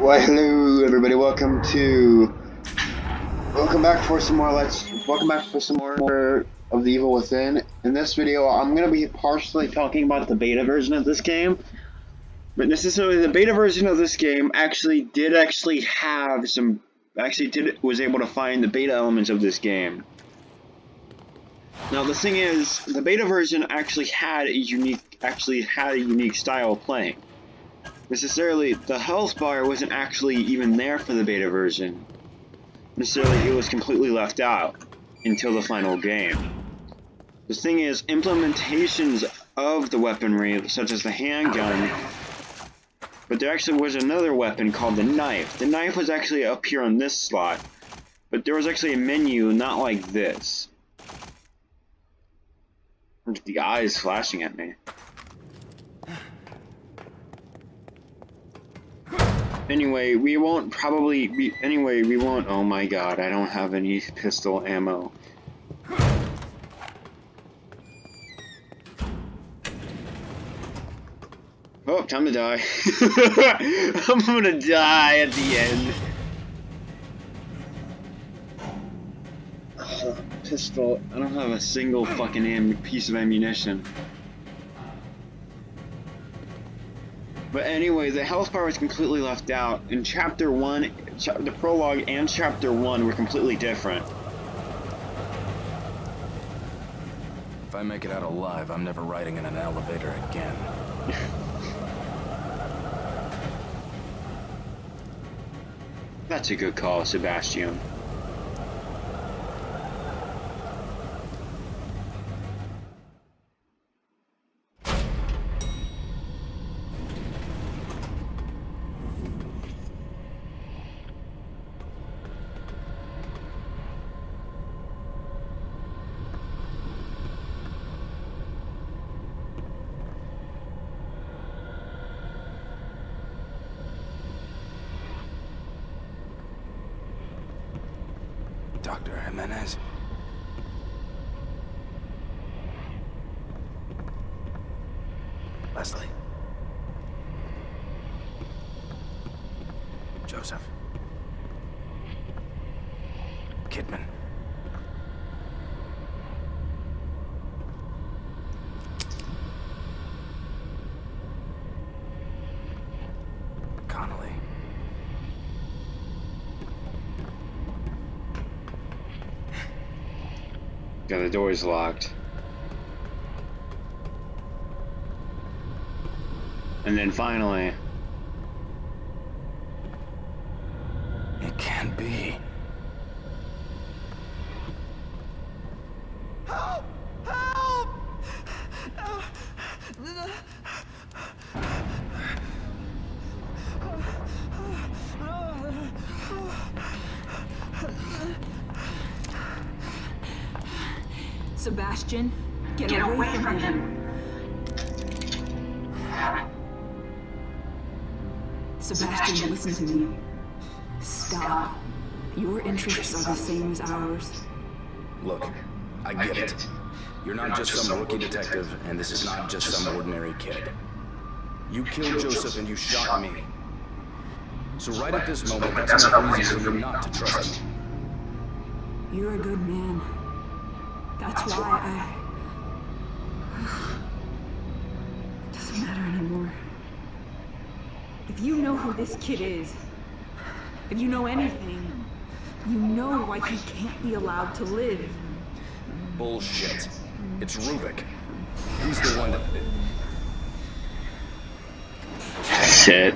Why, hello everybody. Welcome back for some more of The Evil Within. In this video, I'm gonna be partially talking about the beta version of this game, but necessarily the beta version of this game was able to find the beta elements of this game. Now the thing is, the beta version actually had a unique style of playing. Necessarily, the health bar wasn't actually even there for the beta version. Necessarily, it was completely left out until the final game. The thing is, implementations of the weaponry, such as the handgun, but there actually was another weapon called the knife. The knife was actually up here on this slot, but there was actually a menu not like this. The eyes flashing at me. Anyway, we won't, oh my god, I don't have any pistol ammo. Oh, time to die. I'm gonna die at the end. Pistol, I don't have a single fucking piece of ammunition. But anyway, the health bar was completely left out. In Chapter 1, the prologue and Chapter 1 were completely different. If I make it out alive, I'm never riding in an elevator again. That's a good call, Sebastian. Dr. Jimenez? Leslie? Joseph? Kidman? Connolly? Yeah, the door is locked. And then finally... It can't be. Help! Help! Sebastian, get away from him. Sebastian, listen to me. Stop. Your interests are the same as ours. Look, I get it. You're not just some rookie detective, and this is not just some ordinary kid. You killed Joseph and you shot me. So right at this moment, that's enough reason for you not to trust me. You're a good man. That's why It doesn't matter anymore. If you know who this kid is, if you know anything, you know why he can't be allowed to live. Bullshit. It's Rubik. He's the one that... Shit.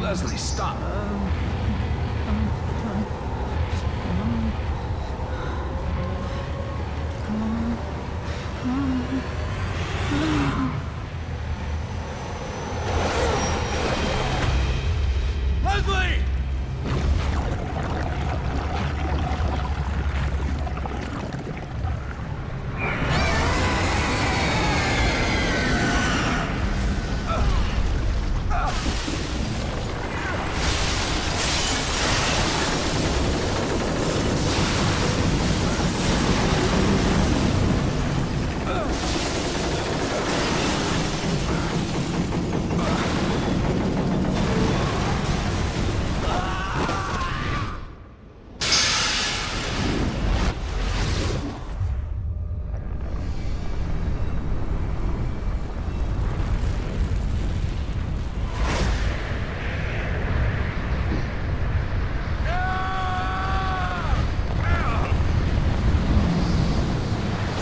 Leslie, stop. Leslie!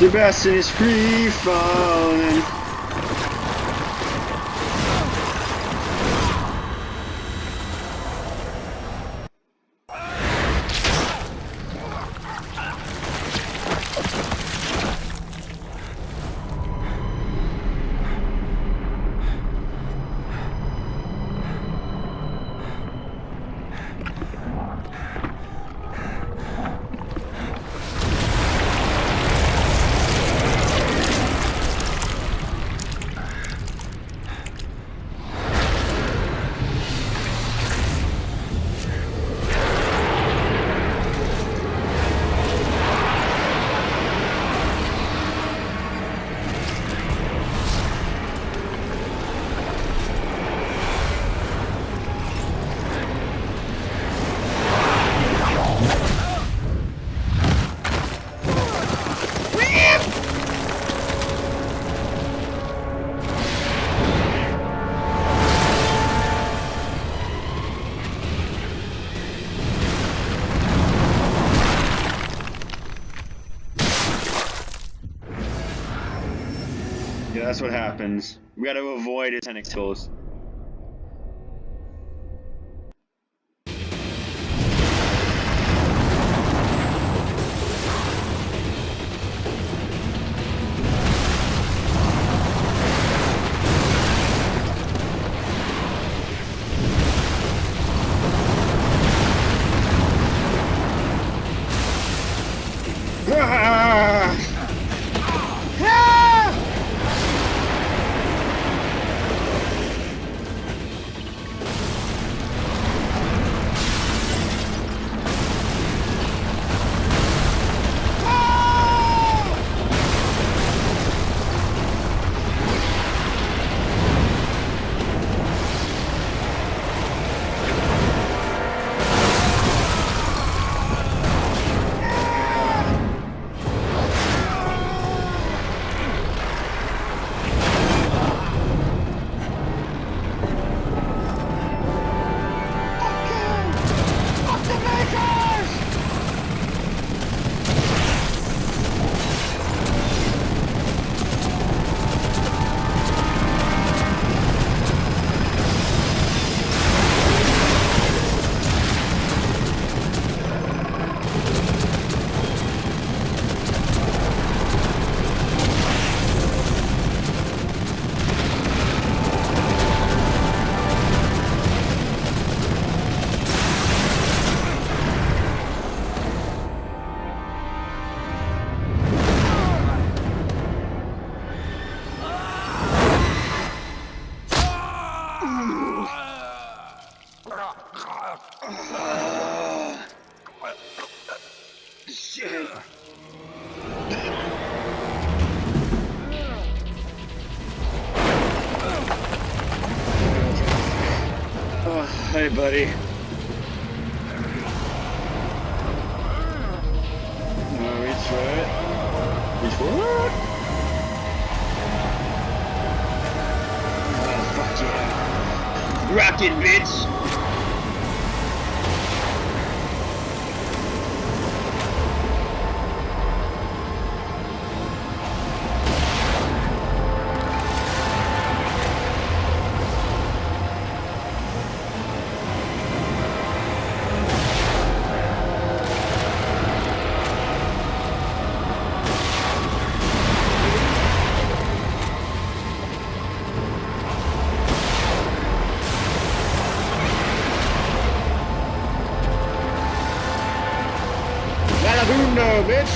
Sebastian is free falling. Yeah, that's what happens. We gotta avoid his tentacles. Ah! Ah! Shit. Oh, hey, buddy. Reach for it. Reach for it. Oh, fuck yeah. Rocket, bitch! Vagabundo, bitch!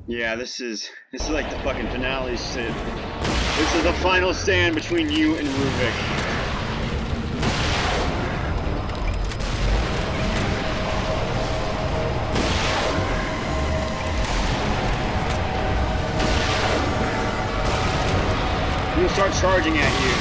Yeah, this is like the fucking finale shit. This is the final stand between you and Ruvik. He'll start charging at you.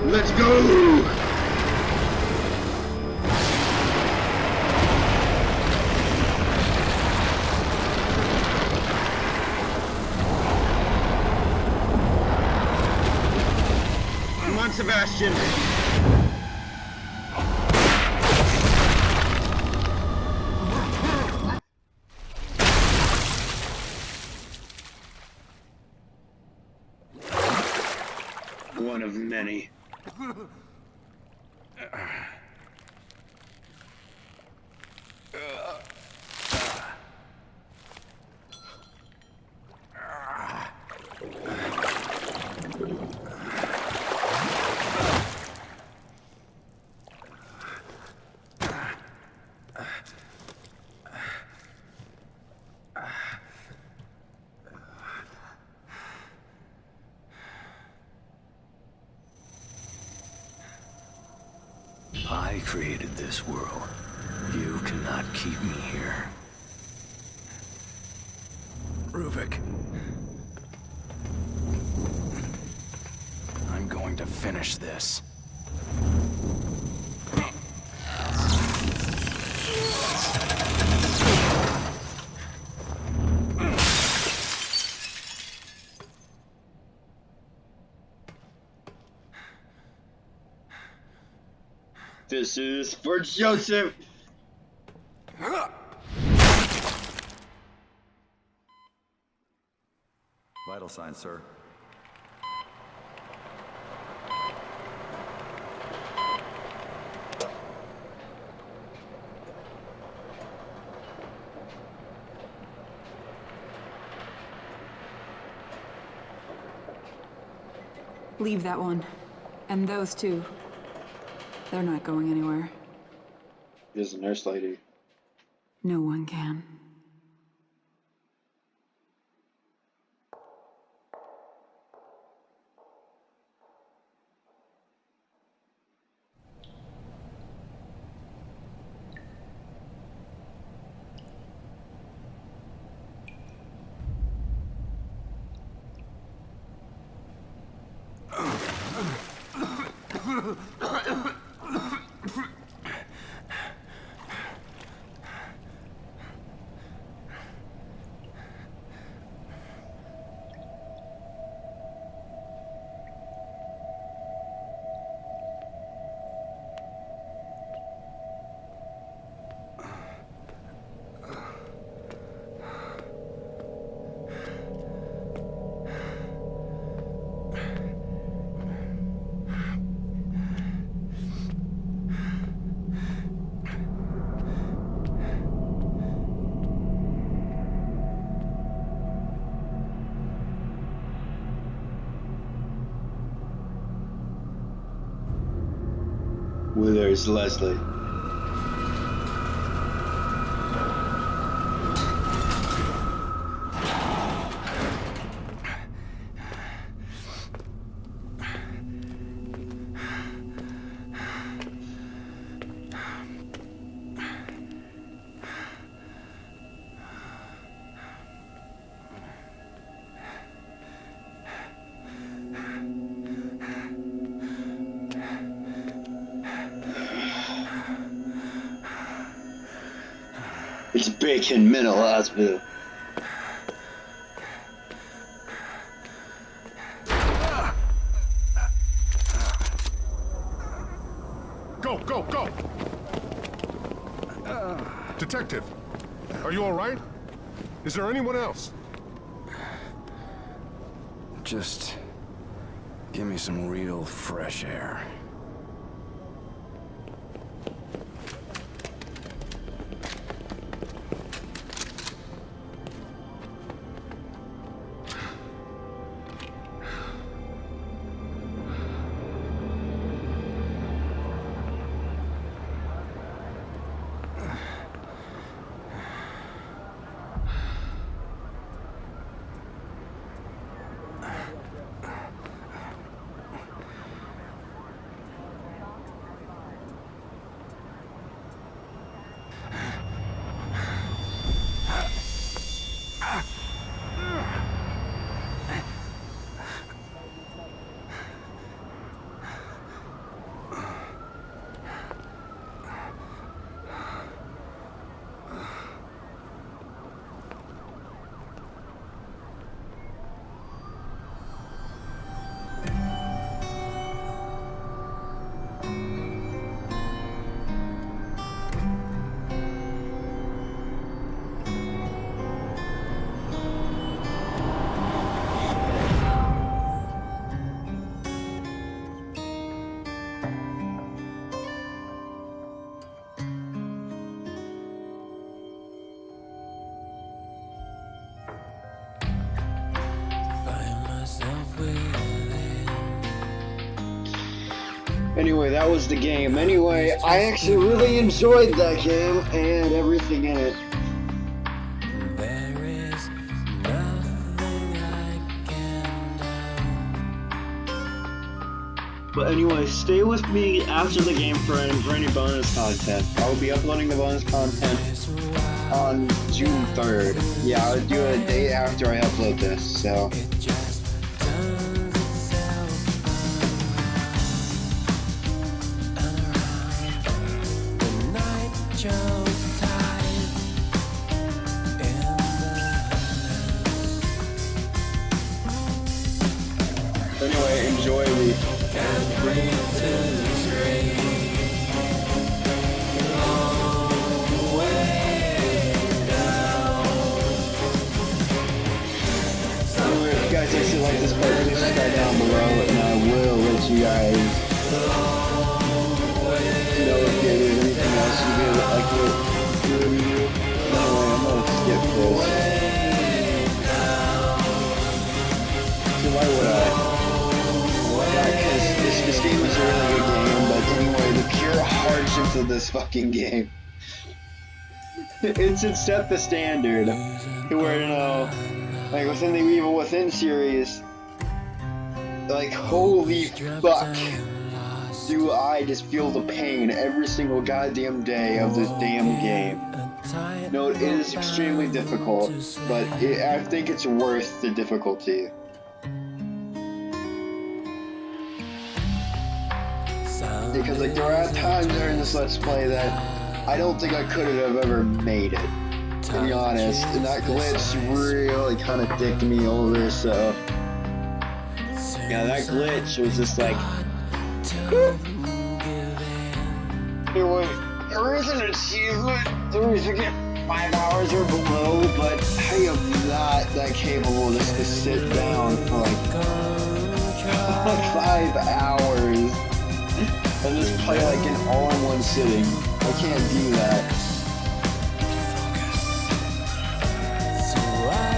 Let's go! Come on, Sebastian. One of many. I created this world. You cannot keep me here. Ruvik. I'm going to finish this. This is for Joseph. Vital signs, sir. Leave that one. And those two. They're not going anywhere. There's a nurse lady. No one can. Where's Leslie? It's Bacon Mental Hospital. Go, go, go! Detective, are you all right? Is there anyone else? Just give me some real fresh air. Anyway, that was the game. Anyway, I actually really enjoyed that game and everything in it. There is nothing I can do. But anyway, stay with me after the game for any bonus content. I will be uploading the bonus content on June 3rd. Yeah, I'll do it a day after I upload this, so. It just turns itself around and around. The night shows tight in the Anyway, enjoy the. can't bring to the street. Long way down. Anyway, if you guys actually like this part, please subscribe down below, and I will let you guys know if there's anything else you would like to review. Anyway, I'm gonna skip this. So why would I? Because this game is a really good game, but anyway, the pure hardships of this fucking game. It's set the standard. Where, you know, like within the Evil Within series, like holy fuck, do I just feel the pain every single goddamn day of this damn game. No, it is extremely difficult, but I think it's worth the difficulty. Because like there are times during this Let's Play that I don't think I could have ever made it, to be honest, and that glitch really kind of dicked me over, so yeah, that glitch was just like anyway, there is an achievement, there is to get 5 hours or below, but I am not that capable just to sit down for like 5 hours and just play like an all-in-one sitting. I can't do that.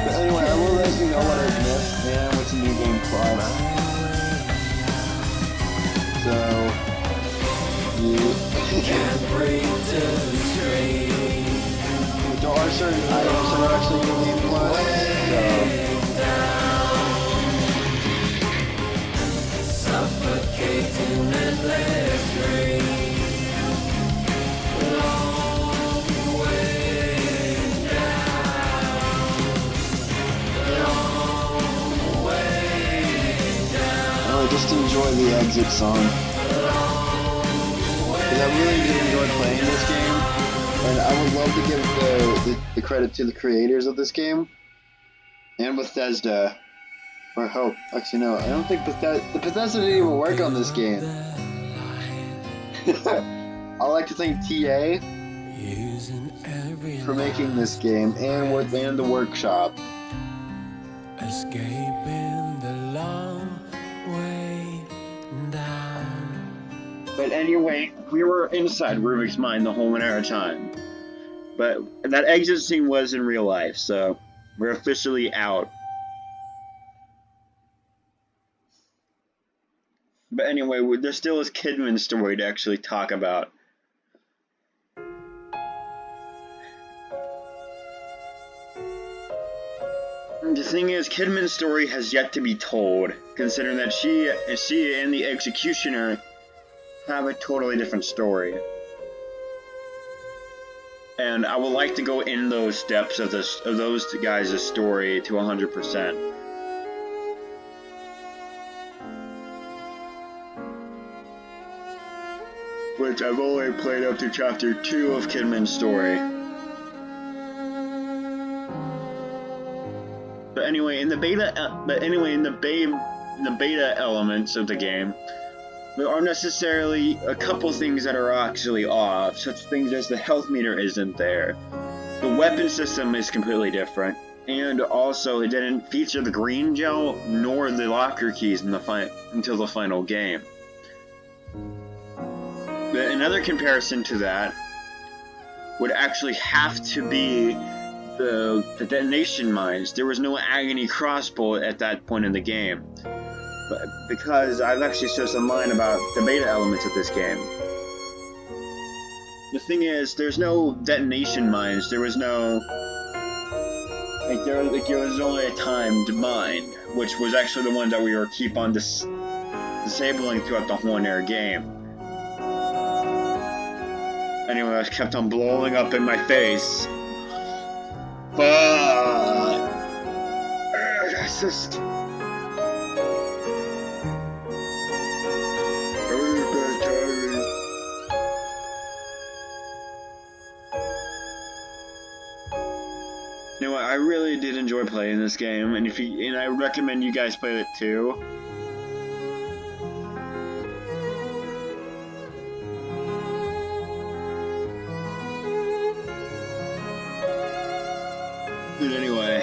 But anyway, I will let you know what I've missed and what's a New Game Plus. So, there are certain items that are actually New Game Plus, so. Suffocating endless dream. Long way down. Long way down. Oh, just enjoy the exit song. Because I really did enjoy playing this game, and I would love to give the credit to the creators of this game, and Bethesda. Or hope. Actually, no. I don't think Bethesda didn't even work on this game. I'd like to thank TA using every for making this game and the workshop. escaping the long way down. But anyway, we were inside Rubik's Mine the whole entire time. But that exit scene was in real life, so we're officially out. But anyway, there still is Kidman's story to actually talk about. The thing is, Kidman's story has yet to be told, considering that she and the Executioner have a totally different story. And I would like to go in those steps of those guys' story to 100%. Which I've only played up to chapter 2 of Kidman's story. But anyway, in the beta elements of the game, there are necessarily a couple things that are actually off, such things as the health meter isn't there, the weapon system is completely different, and also it didn't feature the green gel nor the locker keys until the final game. But another comparison to that would actually have to be the detonation mines. There was no agony crossbow at that point in the game. But because I've actually searched online about the beta elements of this game. The thing is, there's no detonation mines. There was no there was only a timed mine, which was actually the one that we were keep on disabling throughout the whole entire game. Anyway, I was kept on blowing up in my face. But that's just. Anyway, I really did enjoy playing this game, and I recommend you guys play it too. But anyway,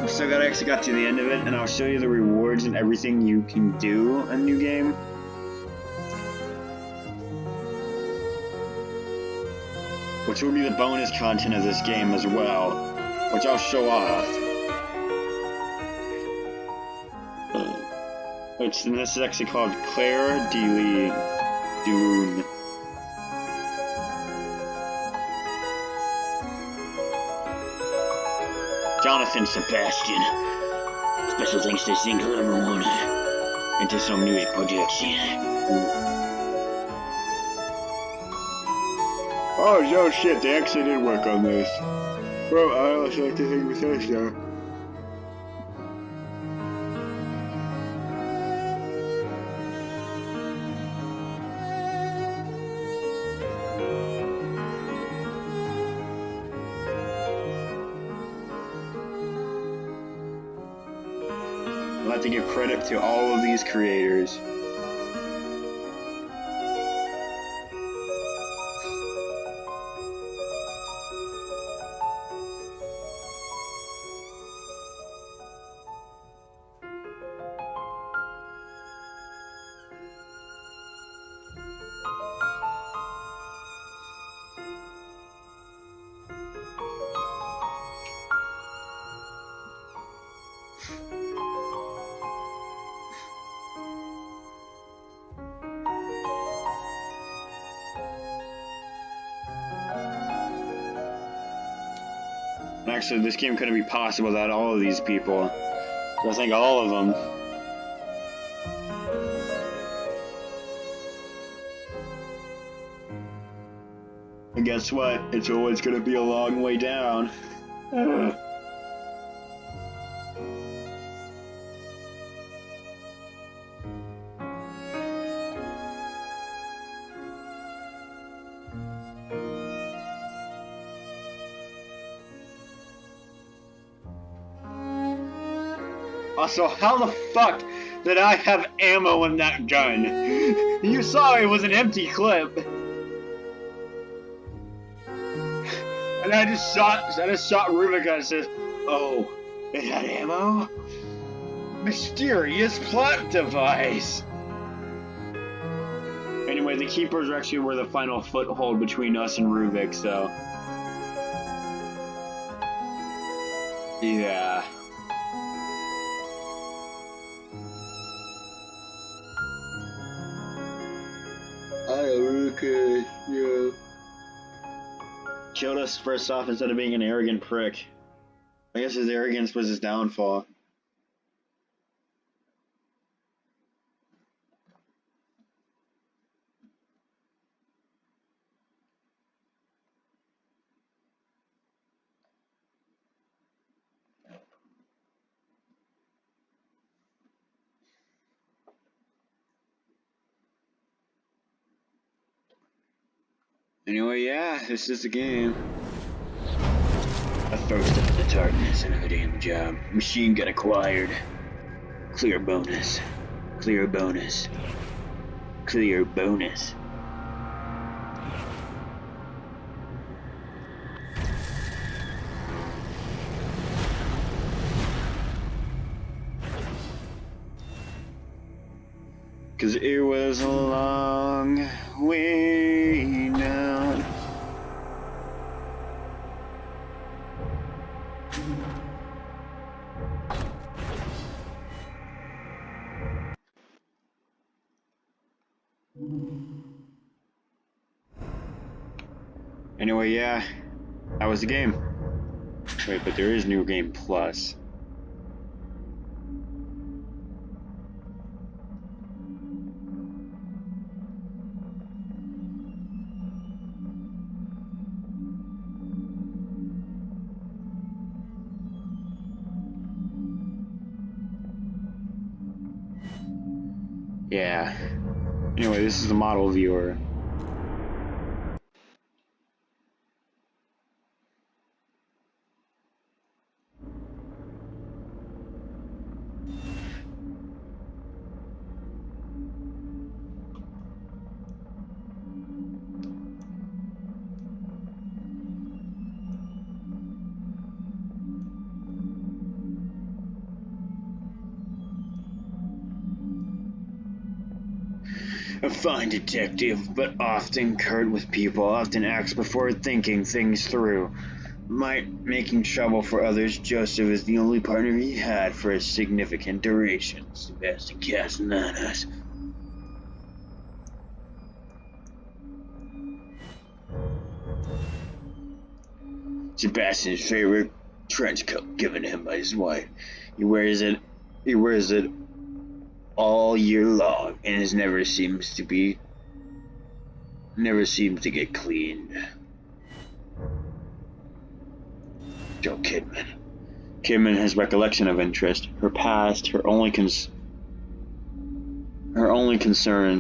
so I actually got to the end of it, and I'll show you the rewards and everything you can do in New Game. Which will be the bonus content of this game as well, which I'll show off. This is actually called Claire de Lune. Jonathan Sebastian. Special thanks to Single Everyone and to some music production. Oh, no shit, they actually did work on this. Well, I also like to think Bethesda. I'd like to give credit to all of these creators. Actually, this game couldn't be possible without all of these people. So I thank all of them. And guess what? It's always gonna be a long way down. Also, how the fuck did I have ammo in that gun? You saw it was an empty clip. And I just shot Rubik and said, "Oh, it had ammo? Mysterious plot device." Anyway, the Keepers actually were the final foothold between us and Rubik, so yeah. Okay, yeah. Killed us first off instead of being an arrogant prick. I guess his arrogance was his downfall. Anyway, yeah, this is the game. A first up in the darkness, another day in the job. Machine gun acquired. Clear bonus. Clear bonus. Clear bonus. Cause it was a long way down. Anyway, yeah, that was the game. Wait, but there is New Game Plus. Yeah. Anyway, this is the model viewer. A fine detective, but often curt with people, often acts before thinking things through. Making trouble for others, Joseph is the only partner he had for a significant duration. Sebastian Castellanos. Sebastian's favorite trench coat given him by his wife. He wears it all year long and it never seems to get cleaned. Joe Kidman. Kidman has recollection of interest. Her past, her only concerns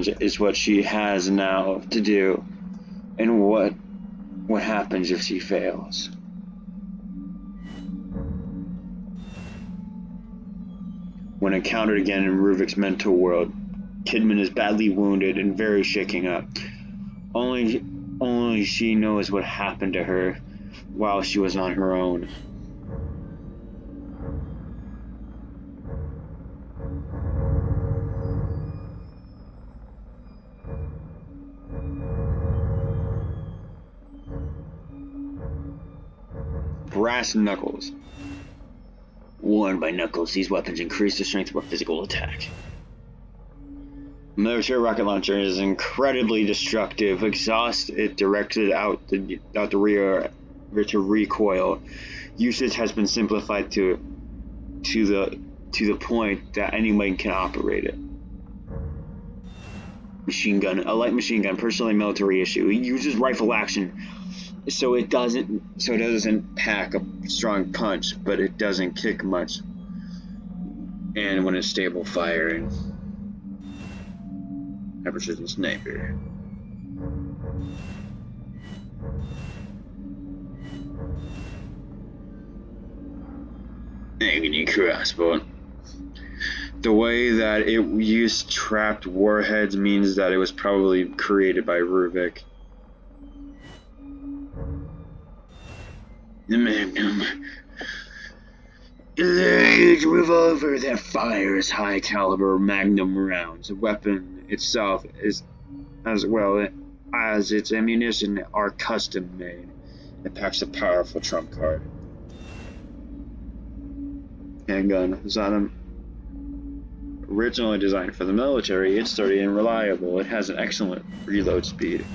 is what she has now to do and what happens if she fails. When encountered again in Ruvik's mental world, Kidman is badly wounded and very shaken up. Only she knows what happened to her while she was on her own. Brass knuckles. Worn by Knuckles, these weapons increase the strength of a physical attack. Military rocket launcher is incredibly destructive. Exhaust it directed out the rear to recoil. Usage has been simplified to the point that anyone can operate it. Machine gun, a light machine gun, personally military issue. It uses rifle action, so it doesn't pack a strong punch, but it doesn't kick much. And when it's stable firing, precision sniper. Agony crossbow. The way that it used trapped warheads means that it was probably created by Rubik. The Magnum. The huge revolver that fires high-caliber Magnum rounds. The weapon itself is, as well as its ammunition, are custom-made. It packs a powerful trump card. Handgun. Originally designed for the military, it's sturdy and reliable. It has an excellent reload speed.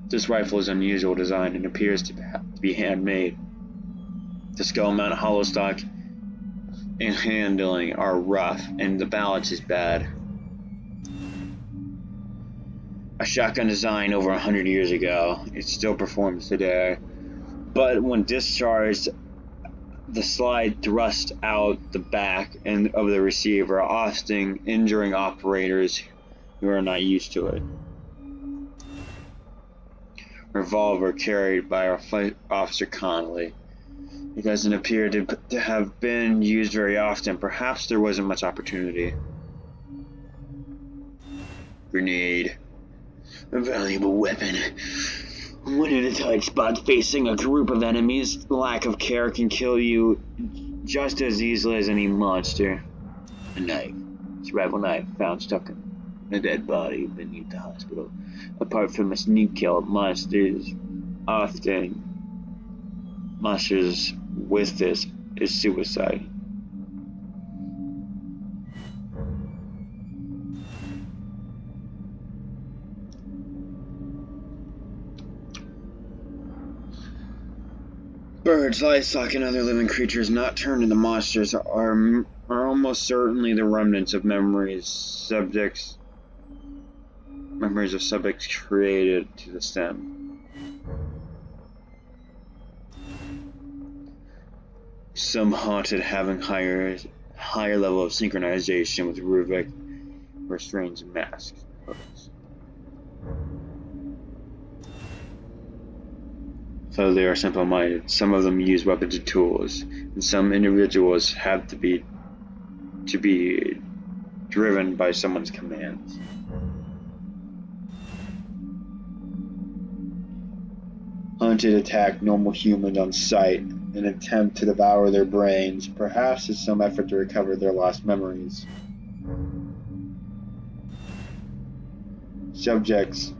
This rifle is unusual design and appears to be handmade. The skull mount, hollow stock, and handling are rough, and the balance is bad. A shotgun design over 100 years ago, it still performs today. But when discharged, the slide thrust out the back end of the receiver, often injuring operators who are not used to it. Revolver carried by our Flight Officer Connolly. It doesn't appear to have been used very often. Perhaps there wasn't much opportunity. Grenade. A valuable weapon. When in a tight spot facing a group of enemies, lack of care can kill you just as easily as any monster. A knife. Survival knife found stuck in a dead body beneath the hospital. Apart from a sneak kill, monsters with this is suicide. Birds, livestock, and other living creatures not turned into monsters are almost certainly the remnants of memories of subjects created to the stem. Some haunted having higher level of synchronization with Ruvik or strange masks. So they are simple-minded. Some of them use weapons and tools, and some individuals have to be driven by someone's commands. Hunted attack normal humans on sight and attempt to devour their brains, perhaps in some effort to recover their lost memories. Subjects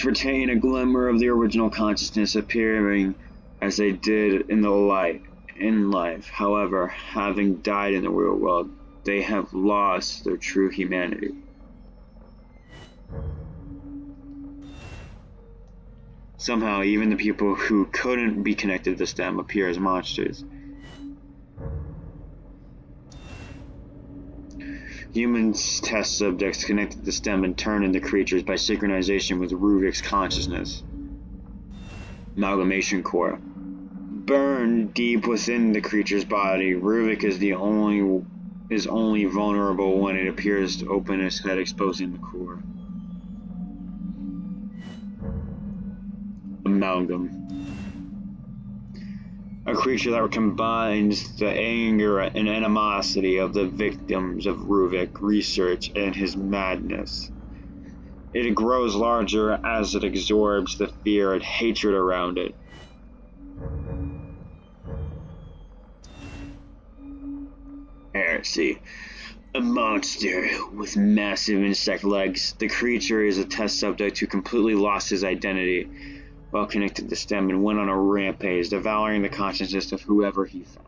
retain a glimmer of the original consciousness, appearing as they did in life. However, having died in the real world, they have lost their true humanity. Somehow, even the people who couldn't be connected to the stem appear as monsters. Humans test subjects connected to the stem and turn into creatures by synchronization with Ruvik's consciousness. Amalgamation core. Burned deep within the creature's body, Ruvik is only vulnerable when it appears to open its head, exposing the core. Amalgam. A creature that combines the anger and animosity of the victims of Ruvik research and his madness. It grows larger as it absorbs the fear and hatred around it. Heresy. A monster with massive insect legs. The creature is a test subject who completely lost his identity while connected to the stem and went on a rampage, devouring the consciousness of whoever he found.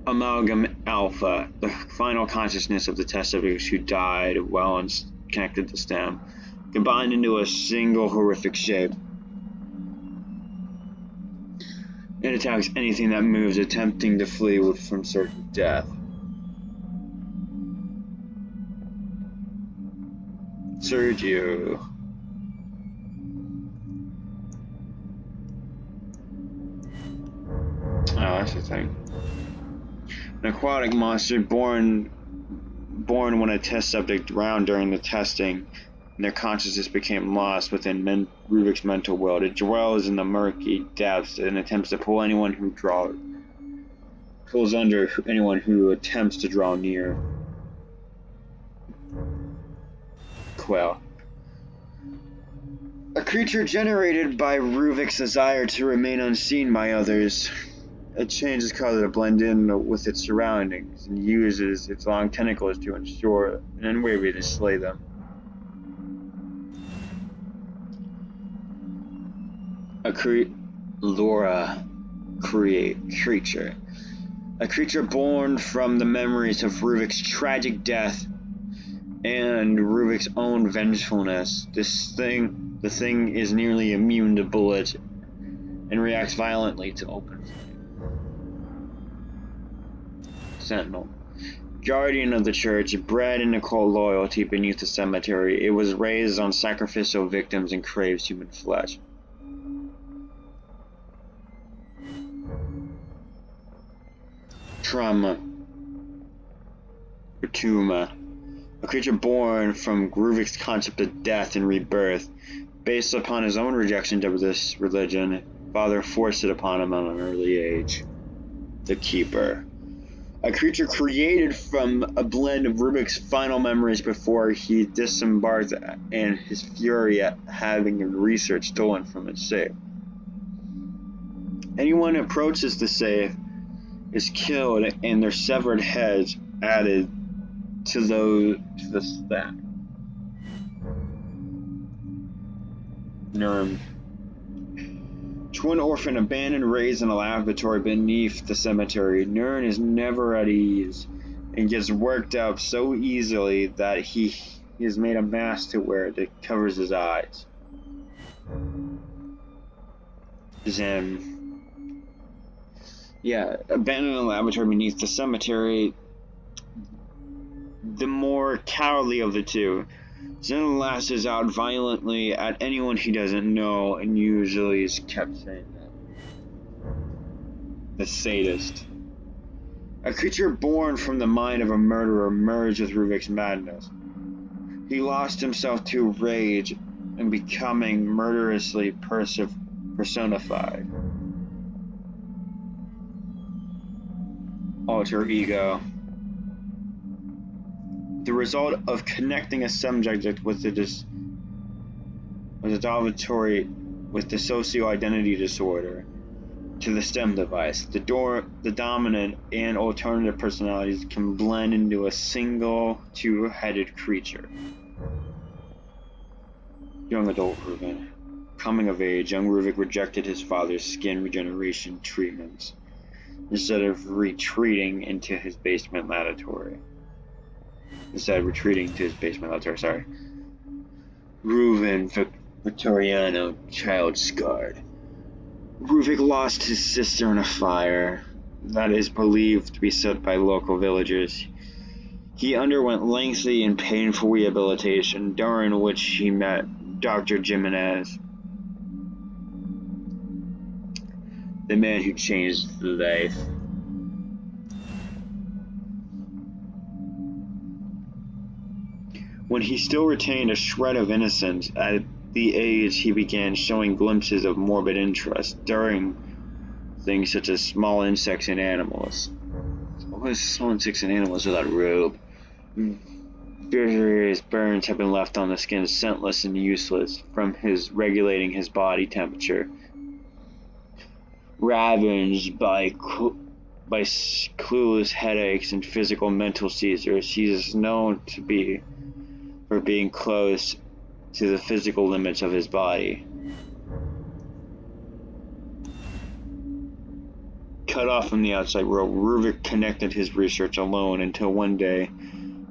Amalgam Alpha, the final consciousness of the test subjects who died while connected to stem, combined into a single horrific shape. It attacks anything that moves, attempting to flee from certain death. Sergio. Oh, that's the thing. An aquatic monster born when a test subject drowned during the testing, and their consciousness became lost within Ruvik's mental world. It dwells in the murky depths and attempts to pull anyone who draws pulls under anyone who attempts to draw near. Quell. A creature generated by Ruvik's desire to remain unseen by others. It changes color to blend in with its surroundings and uses its long tentacles to ensure an unwary to slay them. Laura creature. A creature born from the memories of Ruvik's tragic death and Ruvik's own vengefulness. The thing is nearly immune to bullets and reacts violently to open flame. Sentinel. Guardian of the church, bred in a cold loyalty beneath the cemetery, it was raised on sacrificial victims and craves human flesh. Tuma. A creature born from Ruvik's concept of death and rebirth. Based upon his own rejection of this religion, Father forced it upon him at an early age. The Keeper. A creature created from a blend of Ruvik's final memories before he disembarked and his fury at having research stolen from its safe. Anyone who approaches the safe is killed and their severed heads added to the stack. Nurm. Twin orphan abandoned, raised in a lavatory beneath the cemetery. Nurn is never at ease and gets worked up so easily that he has made a mask to wear that covers his eyes. Zim. Yeah, abandoned in a lavatory beneath the cemetery. The more cowardly of the two. Zen lashes out violently at anyone he doesn't know and usually is kept saying that. The Sadist. A creature born from the mind of a murderer merged with Ruvik's madness. He lost himself to rage and becoming murderously personified. Alter ego. The result of connecting a subject with the socio-identity disorder to the STEM device, the dominant and alternative personalities can blend into a single two-headed creature. Young adult Ruvik. Coming of age, young Ruvik rejected his father's skin regeneration treatments instead of retreating to his basement laboratory. Reuven Victoriano, child scarred. Ruvik lost his sister in a fire that is believed to be set by local villagers. He underwent lengthy and painful rehabilitation, during which he met Dr. Jimenez, the man who changed his life. When he still retained a shred of innocence, at the age he began showing glimpses of morbid interest during things such as small insects and animals. What is small insects and animals without robe? Various burns have been left on the skin, scentless and useless from his regulating his body temperature. Ravaged by clueless headaches and physical mental seizures, he is known to be for being close to the physical limits of his body. Cut off from the outside world, Ruvik connected his research alone until one day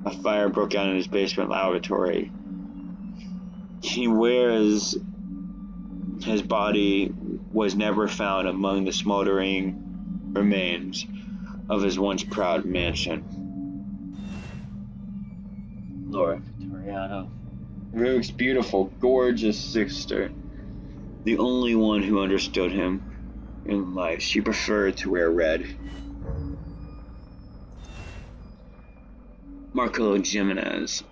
a fire broke out in his basement laboratory. His body was never found among the smoldering remains of his once proud mansion. Laura Victoriano. Ruvik's beautiful, gorgeous sister. The only one who understood him in life. She preferred to wear red. Marcelo Jimenez.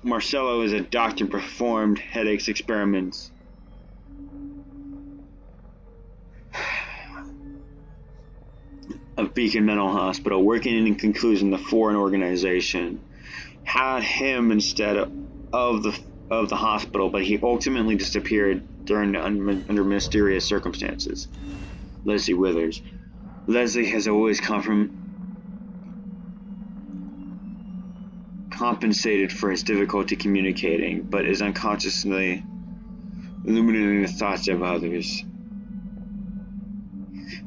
Marcelo is a doctor performed headaches experiments of Beacon Mental Hospital, working in conclusion the foreign organization, had him instead of the hospital, but he ultimately disappeared under mysterious circumstances. Leslie Withers. Leslie has always compensated for his difficulty communicating, but is unconsciously illuminating the thoughts of others.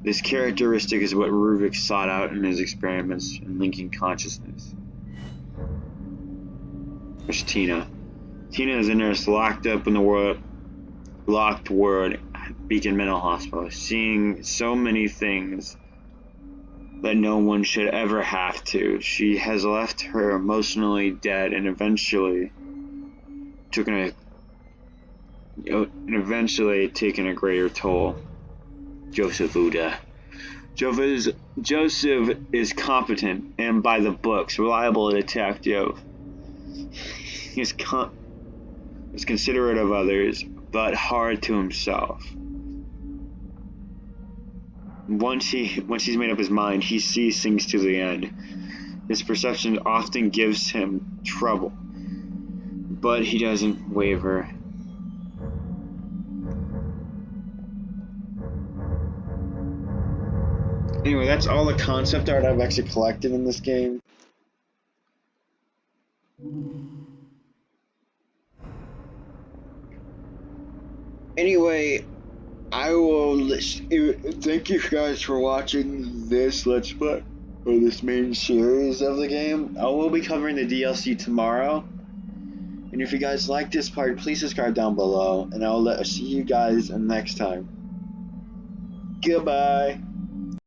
This characteristic is what Ruvik sought out in his experiments in linking consciousness. There's Tina. Tina is a nurse locked up in the locked ward at Beacon Mental Hospital, seeing so many things that no one should ever have to. She has left her emotionally dead and eventually taken a greater toll. Joseph Uda. Joseph is competent and by the books, reliable detective. He is considerate of others, but hard to himself. Once he's made up his mind, he sees things to the end. His perception often gives him trouble, but he doesn't waver. Anyway, that's all the concept art I've actually collected in this game. Anyway, I will thank you guys for watching this Let's Play, or this main series of the game. I will be covering the DLC tomorrow. And if you guys like this part, please subscribe down below, and I'll see you guys next time. Goodbye.